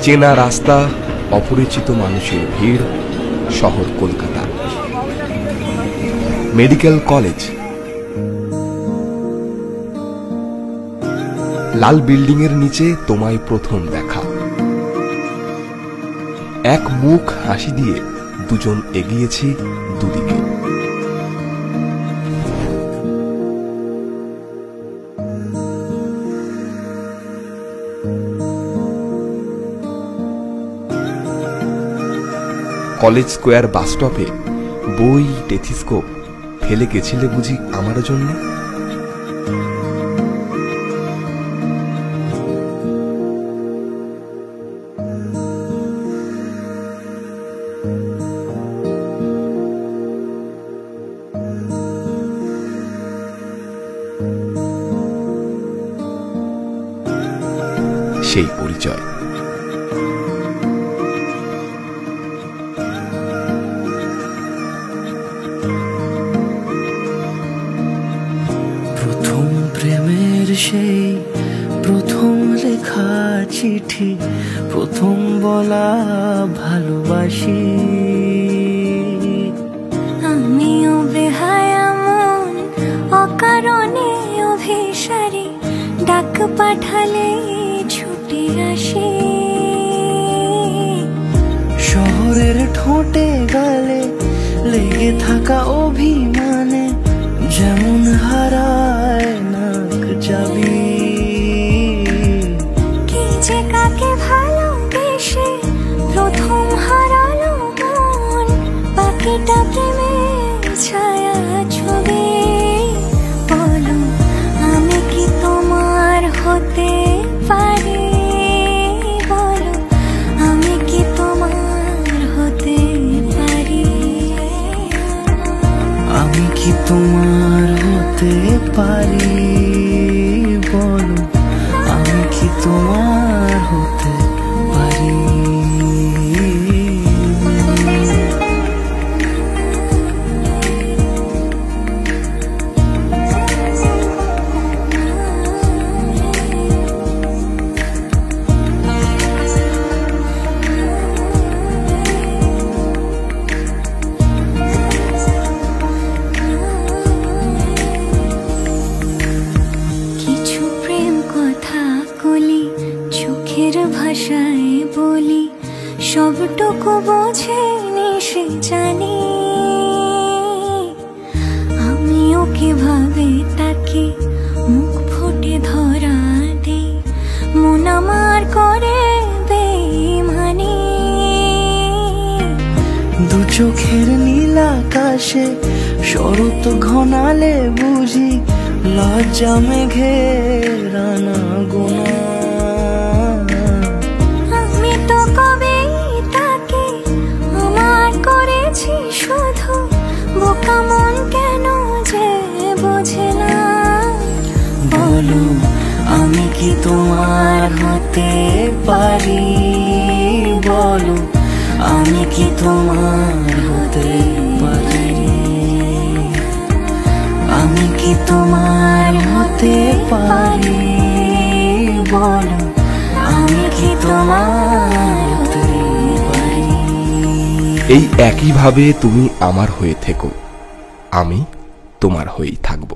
চেনা রাস্তা, অপরিচিত মানুষের ভিড়, শহর কলকাতা। মেডিকেল কলেজ, লাল বিল্ডিং এর নিচে তোমায় প্রথম দেখা। এক মুখ হাসি দিয়ে দুজন এগিয়েছি দুদিকে। কলেজ স্কোয়ার বাসস্টপে বই, টেথিস্কোপ ফেলে গেছিলে বুঝি আমার জন্য? সেই পরিচয়। প্রথম প্রেমের সেই প্রথম লেখা চিঠি, প্রথম বলা ভালোবাসি। আমিও বেহায়া মন, অকারণে অভিসারী, ডাক পাঠালে ছুটে আসি। শহরের ঠোঁটে গালে লেগে থাকা অভিমানে যেমন হারায় নাক যাবি। কি যে কাকে ভালোবেসে প্রথম হারালো মন, বাকিটা প্রেমের ছায়া ছবি। বলো আমি কি তোমার হতে পারি? বলো আমি কি তোমার হতে পারি? আমি কি তোমার হতে পারি? বলো আমি কি তোমার হতে পারি? কিছু প্রেম কথা কলি, চোখের ভাষায় বলি, সবটুকু বোঝেনি সে জানি। আমিও কিভাবে তাকে মুখ ফুটে ধরা দেই, মন আমার করে বেইমানি। দু চোখের নীল আকাশে শরৎ ঘনালে বুঝি লজ্জা মেঘের আনাগোনা। আমি তো কবে তাকে আমার করেছি শুধু, বোকা মন কেন যে বোঝে না। বলো আমি কি তোমার হতে পারি? বলো আমি কি তোমার হতে পারি? আমি কি তোমার হতে পারি? বলো আমি কি তোমার হতে পারি? এই একইভাবে তুমি আমার হয়ে থেকো, আমি তোমার হয়েই থাকবো।